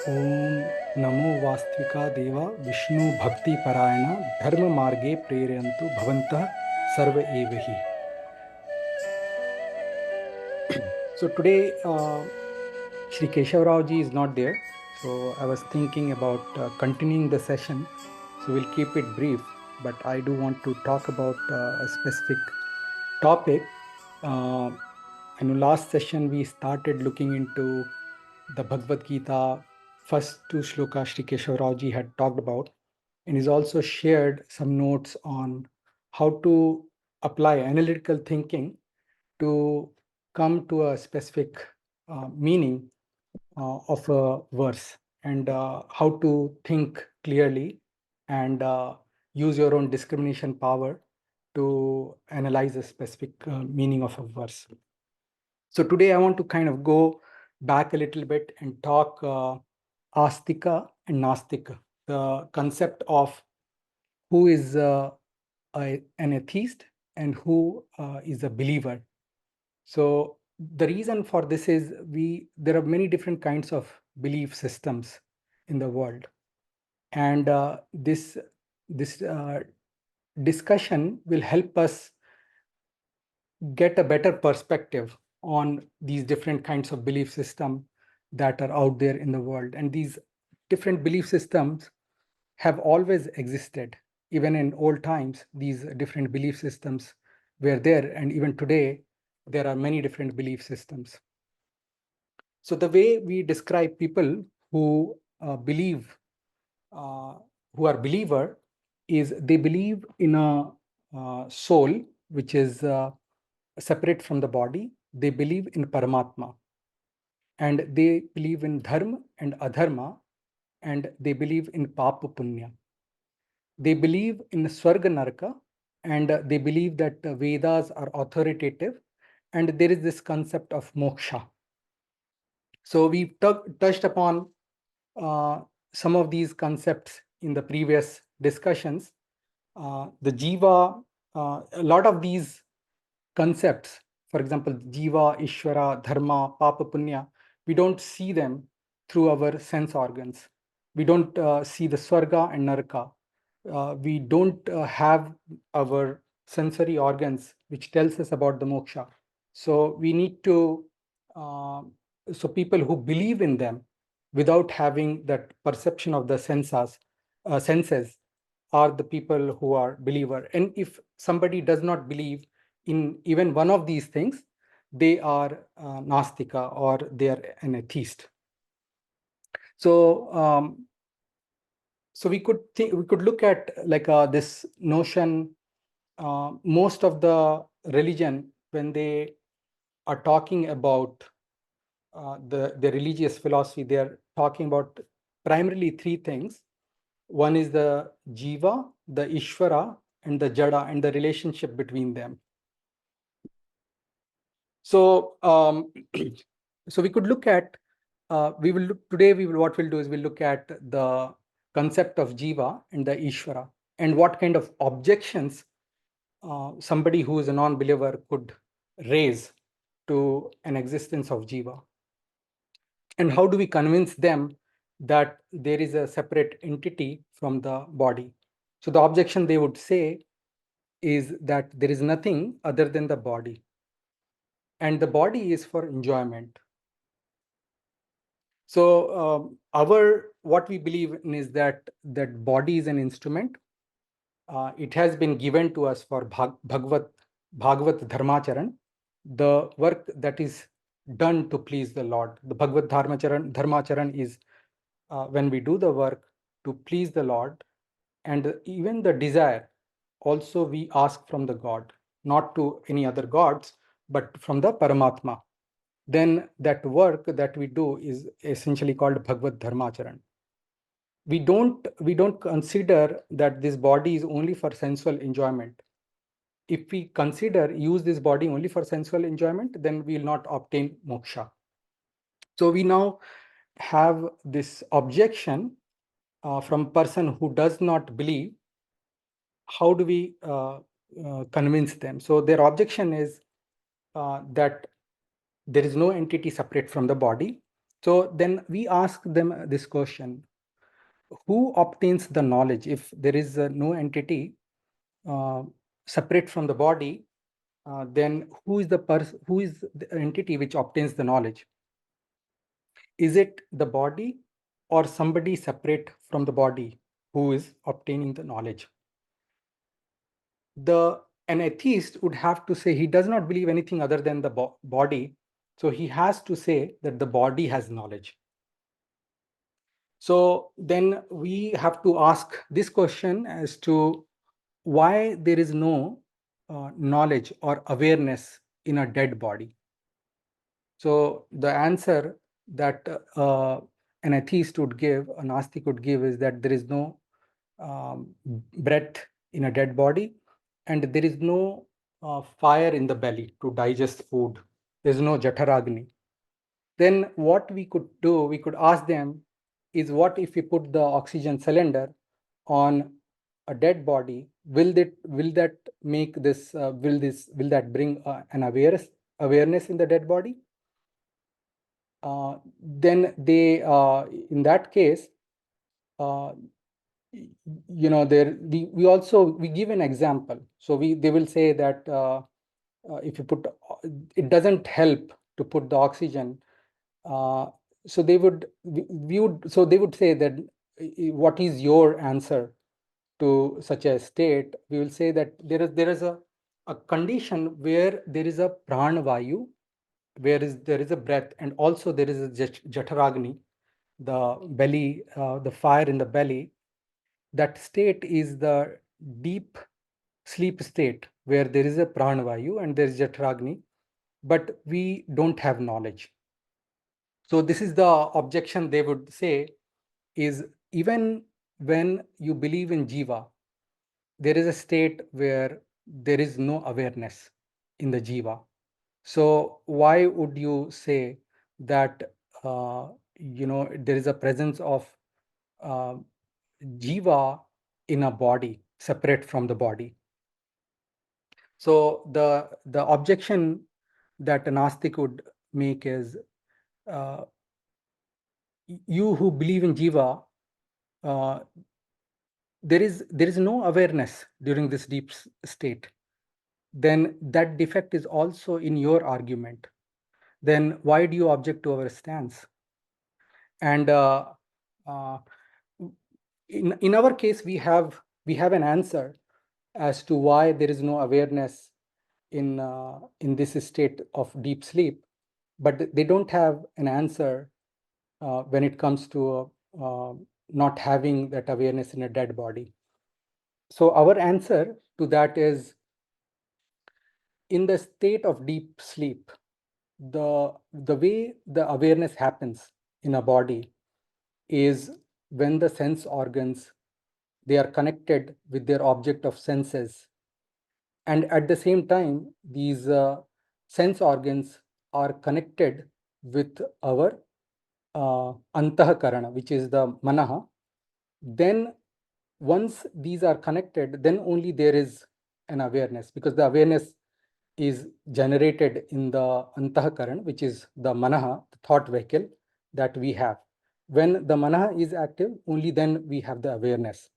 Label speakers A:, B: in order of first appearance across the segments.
A: ओम नमो वास्तविका देवा विष्णु भक्ति परायण धर्म मार्गे प्रेरयन्तु भवन्तः सर्व एव हि. So today Shri Keshav Rao ji is not there, so I was thinking about continuing the session. So we'll keep it brief, but I do want to talk about a specific topic. I know last session we started looking into the Bhagavad Gita. First two shlokas Shri Keshav Rao ji had talked about, and he's also shared some notes on how to apply analytical thinking to come to a specific meaning of a verse, and how to think clearly and use your own discrimination power to analyze a specific meaning of a verse. So today I want to kind of go back a little bit and talk Astika and Nastika, the concept of who is an atheist and who is a believer. So the reason for this is there are many different kinds of belief systems in the world, and this discussion will help us get a better perspective on these different kinds of belief systems that are out there in the world. And these different belief systems have always existed. Even in old times, these different belief systems were there, and even today, there are many different belief systems. So the way we describe people who believe, who are believer, is they believe in a soul which is separate from the body. They believe in Paramatma, and they believe in Dharma and Adharma, and they believe in Papa Punya. They believe in Swarga Naraka, and they believe that Vedas are authoritative, and there is this concept of moksha. So we touched upon some of these concepts in the previous discussions. The Jiva, a lot of these concepts, for example, Jiva, Ishvara, Dharma, Papa, Punya, we don't see them through our sense organs. We don't see the Swarga and Naraka. We don't have our sensory organs which tells us about the moksha. So we need to, so people who believe in them without having that perception of the senses are the people who are believer. And if somebody does not believe in even one of these things, they are Nastika, or they are an atheist. So so we could look at like this notion. Most of the religion, when they are talking about the religious philosophy, they are talking about primarily three things. One is the Jiva, the Ishvara, and the Jada, and the relationship between them. So so we could look at what we'll do is we'll look at the concept of Jiva and the Ishvara, and what kind of objections somebody who is a non-believer could raise to an existence of Jiva. And how do we convince them that there is a separate entity from the body? So the objection they would say is that there is nothing other than the body, and the body is for enjoyment. So what we believe in is that body is an instrument. It has been given to us for Bhagavad Dharmacharan, the work that is done to please the Lord. The Bhagavad Dharmacharan is when we do the work to please the Lord, and even the desire also we ask from the God, not to any other gods, but from the Paramatma. Then that work that we do is essentially called Bhagavad Dharmacharan. We don't consider that this body is only for sensual enjoyment. If we use this body only for sensual enjoyment, then we will not obtain moksha. So we now have this objection from person who does not believe. How do we convince them? So their objection is that there is no entity separate from the body, So then we ask them this question: who obtains the knowledge? If there is no entity uh, separate from the body, then who is the entity which obtains the knowledge? Is it the body or somebody separate from the body who is obtaining the knowledge? An atheist would have to say he does not believe anything other than the body, so he has to say that the body has knowledge. So then we have to ask this question as to why there is no knowledge or awareness in a dead body. So the answer that an atheist would give, a Nastic would give, is that there is no breath in a dead body, and there is no fire in the belly to digest food. There's no Jataragni. Then what we could do, we could ask them, is what if we put the oxygen cylinder on a dead body? Will that make this? Will that bring an awareness in the dead body? Then they, in that case, there we give an example. So they will say that if you put, it doesn't help to put the oxygen. So they would say that what is your answer to such a state? We will say that there is a condition where there is a pranavayu, there is a breath, and also there is a jataragni, the belly, the fire in the belly. That state is the deep sleep state where there is a pranavayu and there is jataragni, but we don't have knowledge. So this is the objection they would say, is even when you believe in jiva, there is a state where there is no awareness in the jiva. So why would you say that there is a presence of uh, jiva in a body separate from the body? So the objection that an Nastic would make is, uh, you who believe in jiva, uh, there is no awareness during this deep state. Then that defect is also in your argument. Then why do you object to our stance? And uh, in our case, we have an answer as to why there is no awareness in this state of deep sleep, but they don't have an answer when it comes to not having that awareness in a dead body. So our answer to that is, in the state of deep sleep, the way the awareness happens in a body is when the sense organs, they are connected with their object of senses, and at the same time these sense organs are connected with our antahakarana, which is the manaha. Then once these are connected, then only there is an awareness, because the awareness is generated in the antahakaran, which is the manaha, the thought vehicle that we have. When the manaha is active, only then we have the awareness.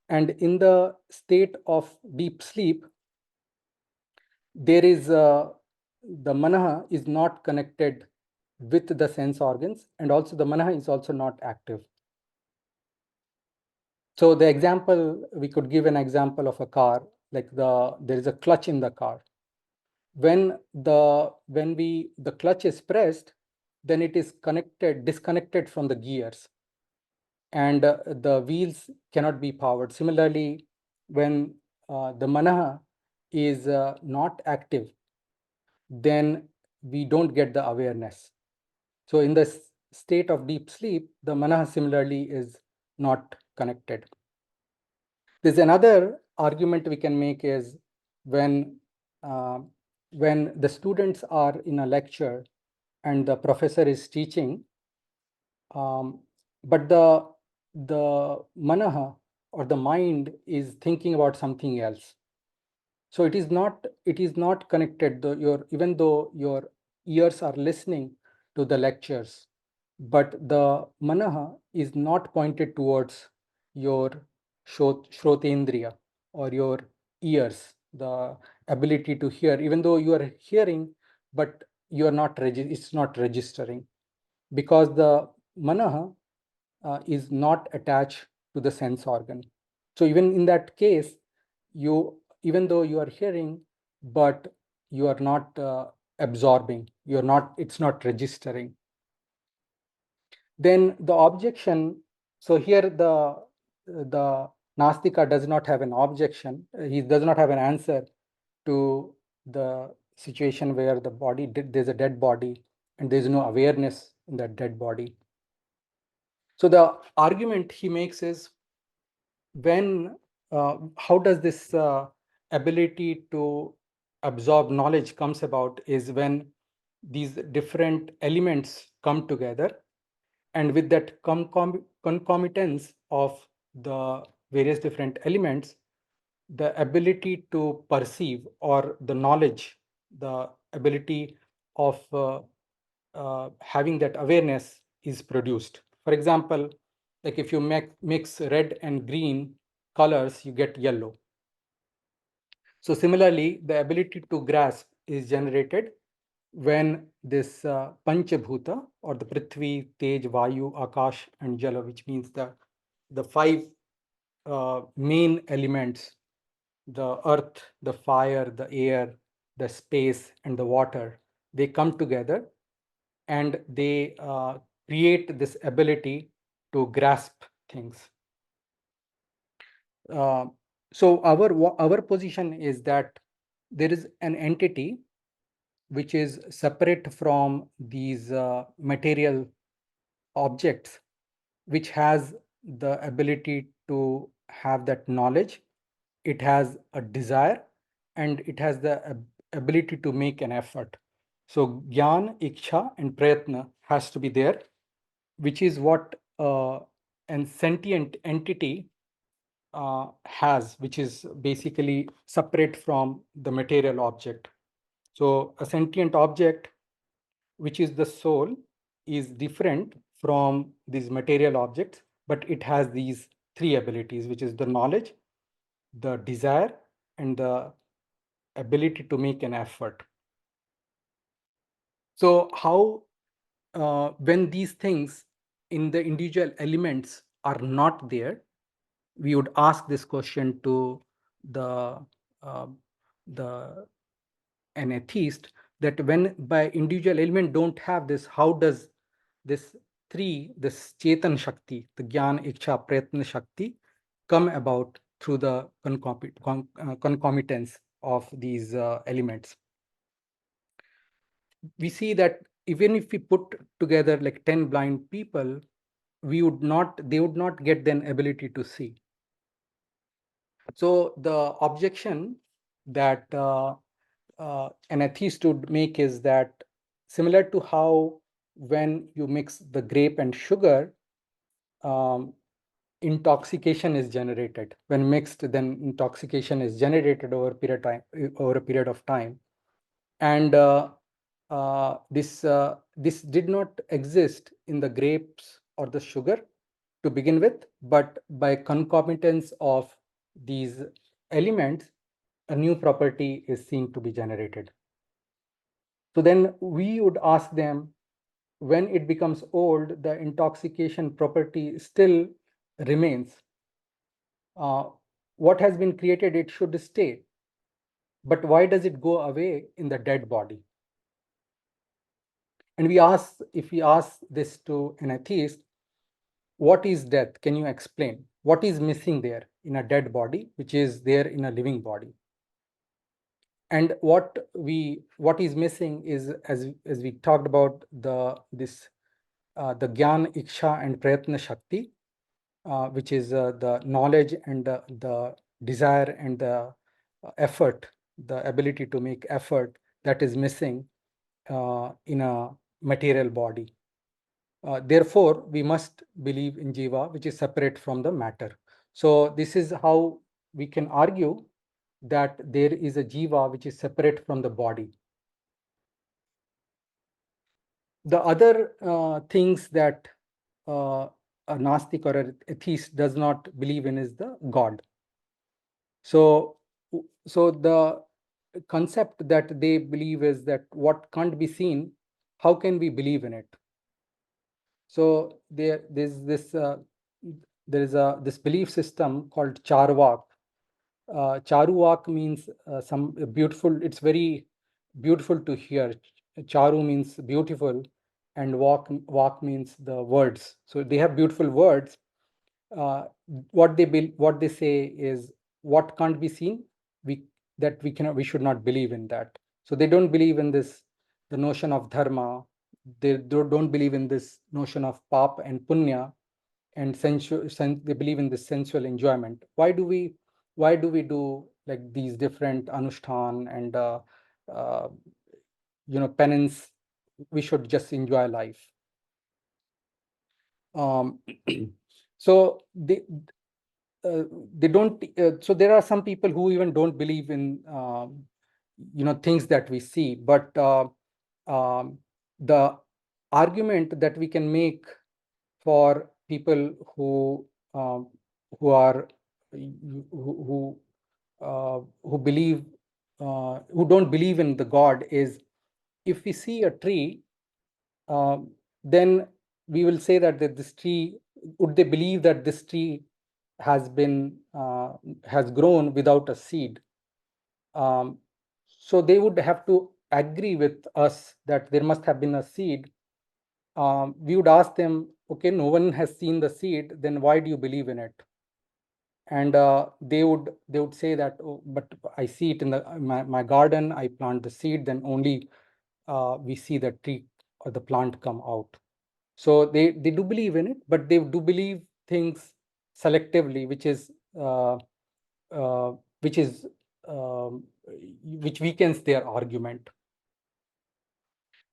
A: And in the state of deep sleep, there is the manaha is not connected with the sense organs, and also the manaha is also not active. So the example, we could give an example of a car, like there is a clutch in the car. When the clutch is pressed, then it is disconnected from the gears, and the wheels cannot be powered. Similarly, when the manaha is not active, then we don't get the awareness. So in the state of deep sleep, the manaha similarly is not connected. There's another argument we can make is uh, when the students are in a lecture and the professor is teaching, but the manaha or the mind is thinking about something else. So it is not connected. Even though your ears are listening to the lectures, but the manaha is not pointed towards your shrotendriya or your ears, the ability to hear, even though you are hearing, but you are not it's not registering, because the manaha is not attached to the sense organ. So even in that case, you, even though you are hearing, but you are not absorbing, you're not, it's not registering. Then the objection, so here the Nastika does not have an objection, he does not have an answer to the situation where the body, there's a dead body and there's no awareness in that dead body. So the argument he makes is, when how does this ability to absorb knowledge comes about, is when these different elements come together, and with that concomitance of the various different elements, the ability to perceive, or the knowledge, the ability of having that awareness is produced. For example, like if you mix red and green colors, you get yellow. So similarly, the ability to grasp is generated when this Panchabhuta, or the Prithvi, Tej, Vayu, Akash, and Jala, which means the five main elements, the earth, the fire, the air, the space, and the water, they come together and they create this ability to grasp things. So our position is that there is an entity which is separate from these material objects, which has the ability to have that knowledge, it has a desire, and it has the ability to make an effort. So Gyan, Iksha, and Prayatna has to be there, which is what an sentient entity has, which is basically separate from the material object. So a sentient object, which is the soul, is different from these material objects, but it has these three abilities, which is the knowledge, the desire, and the ability to make an effort. So how, when these things in the individual elements are not there, we would ask this question to the uh, the an atheist, that when by individual element don't have this, how does this this Chetan Shakti, the Gyan, Iksha, Prayatna Shakti, come about through the concomitance of these elements? We see that even if we put together like 10 blind people, they would not get the ability to see. So the objection that an atheist would make is that, similar to how when you mix the grape and sugar, um, intoxication is generated. When mixed, then intoxication is generated over a period of time. And this did not exist in the grapes or the sugar to begin with, but by concomitance of these elements, a new property is seen to be generated. So then we would ask them, when it becomes old, the intoxication property still remains. What has been created, it should stay. But why does it go away in the dead body? And if we ask this to an atheist, what is death? Can you explain? What is missing there in a dead body, which is there in a living body? And what is missing is, as we talked about, the Gyan, Iksha, and Prayatna Shakti, which is the knowledge and the desire and the effort, the ability to make effort, that is missing in a material body. Therefore, we must believe in Jiva, which is separate from the matter. So this is how we can argue that there is a Jiva which is separate from the body. The other things that a Nastic or an atheist does not believe in is the God. So, so the concept that they believe is that what can't be seen, how can we believe in it? So there's this belief system called Charvak. Charuvak means some beautiful. It's very beautiful to hear. Charu means beautiful, and vak means the words. So they have beautiful words. What they say is what can't be seen, we should not believe in that. So they don't believe in this, the notion of dharma. They don't believe in this notion of pap and punya, and they believe in this sensual enjoyment. Why do we do like these different anushthan and uh, penance? We should just enjoy life. um, so they don't so there are some people who even don't believe in things that we see, but the argument that we can make for people um, who are who believe who don't believe in the God is, if we see a tree, then we will say that this tree, would they believe that this tree has grown without a seed? Um, so they would have to agree with us that there must have been a seed. We would ask them, okay, no one has seen the seed, then why do you believe in it? And they would say that, oh, but I see it in my garden. I plant the seed, then only we see the tree or the plant come out. So they do believe in it, but they do believe things selectively, uh, uh, which is um, which weakens their argument.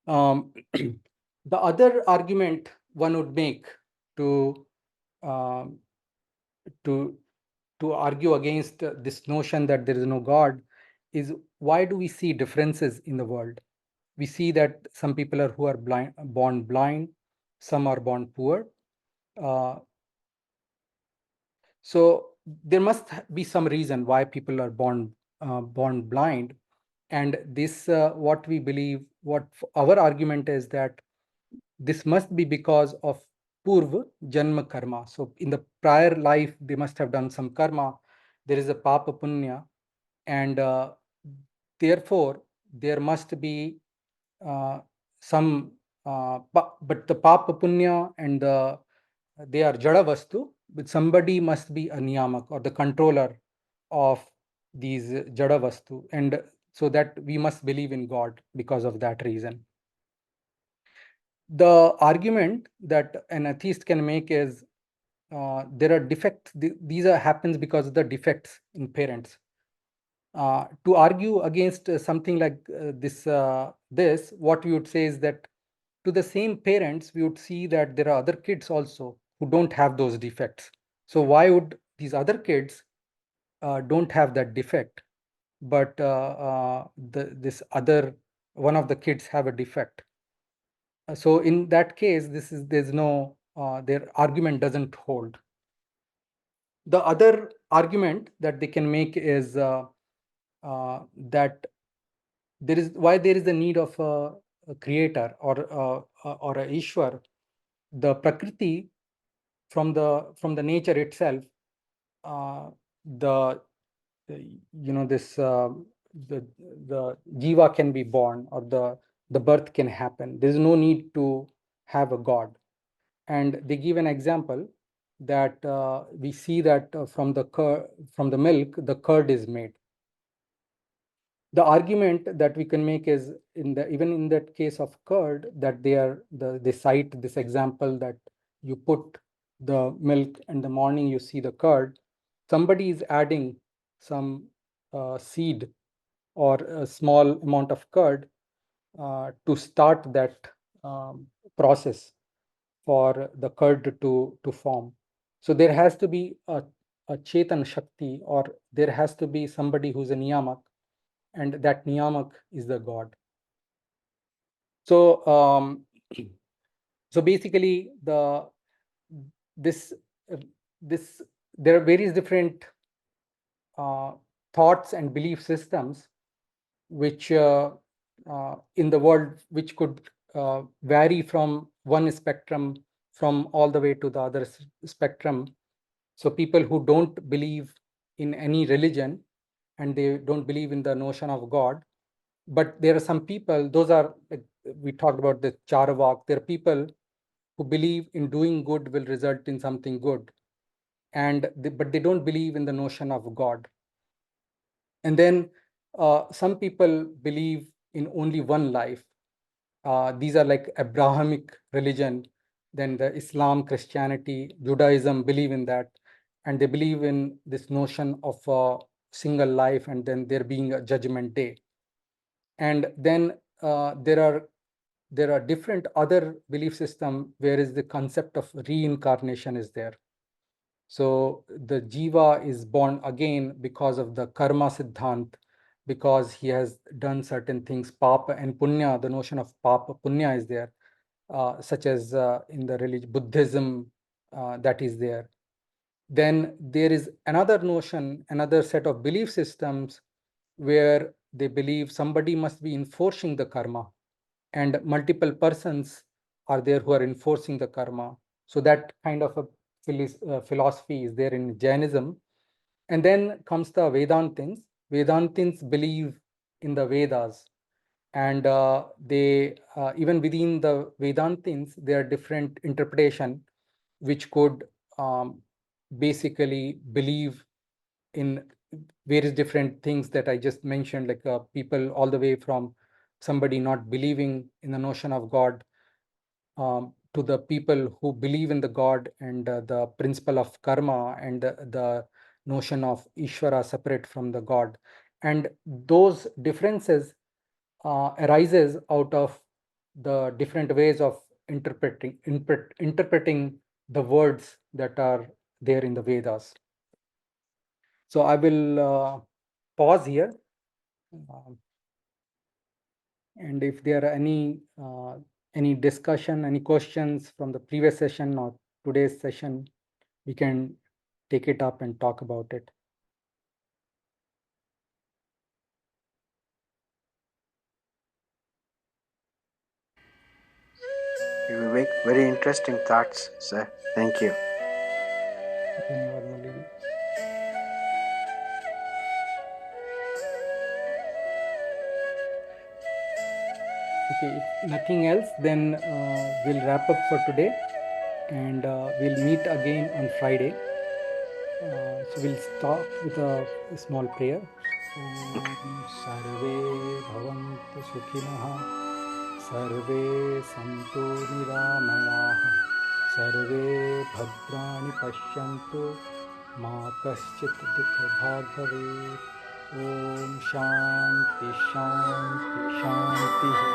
A: The other argument one would make to um, to to argue against this notion that there is no God is, why do we see differences in the world? We see that some people who are born blind, some are born poor. Uh, so there must be some reason why people are born blind, and this what we believe. What our argument is that this must be because of purva janma karma. So in the prior life, they must have done some karma. There is a papa punya, and therefore there must be some. But the papa punya and they are jada vastu. But somebody must be a niyamak or the controller of these jada vastu, and so that we must believe in God because of that reason. The argument that an atheist can make is there are defects. These happens because of the defects in parents. To argue against something like this, what we would say is that to the same parents, we would see that there are other kids also who don't have those defects. So why would these other kids don't have that defect, but this other one of the kids have a defect? So in that case, there's no their argument doesn't hold. The other argument that they can make is that there is a need of a creator or a Ishwar. The Prakriti, from the nature itself, uh, the this the jiva can be born, or the birth can happen. There is no need to have a god. And they give an example that we see that from the milk the curd is made. The argument that we can make is, even in that case of curd, that they cite this example that you put the milk in the morning, you see the curd. Somebody is adding some seed or a small amount of curd to start that process for the curd to form. So there has to be a Chetan Shakti, or there has to be somebody who's a Niyamak, and that Niyamak is the God. So So basically, this uh, this there are various different thoughts and belief systems which in the world, which could vary from one spectrum from all the way to the other spectrum. So people who don't believe in any religion and they don't believe in the notion of God, but there are some people, those are, like we talked about the Charavak, there are people who believe in doing good will result in something good, and but they don't believe in the notion of God. And then some people believe in only one life. These are like Abrahamic religion, then the Islam, Christianity, Judaism believe in that, and they believe in this notion of a single life and then there being a judgment day. And then there are different other belief system where is the concept of reincarnation is there. So the jiva is born again because of the karma siddhant, because he has done certain things, papa and punya. The notion of papa punya is there, such as in the religion Buddhism, that is there. Then there is another notion, another set of belief systems where they believe somebody must be enforcing the karma, and multiple persons are there who are enforcing the karma. So that kind of a philosophy is there in Jainism. And then comes the Vedantins. Vedantins believe in the Vedas, and they even within the Vedantins there are different interpretation which could basically believe in various different things that I just mentioned, like people all the way from somebody not believing in the notion of God, to the people who believe in the God and the principle of karma and the notion of Ishvara separate from the God. And those differences arises out of the different ways of interpreting the words that are there in the Vedas. So I will pause here. And if there are any discussion, any questions from the previous session or today's session, we can take it up and talk about it.
B: Vivek, very interesting thoughts, sir. Thank you.
A: Normally. Okay, if nothing else, then we'll wrap up for today, and we'll meet again on Friday. So we'll start with a small prayer. Om Sarve Bhavantu Sukhinah, Sarve Santu Niramayaः, Sarve Bhadrani Pashyantu, Ma Kaschit Dukha Bhaveet. Om Shanti Shanti Shanti.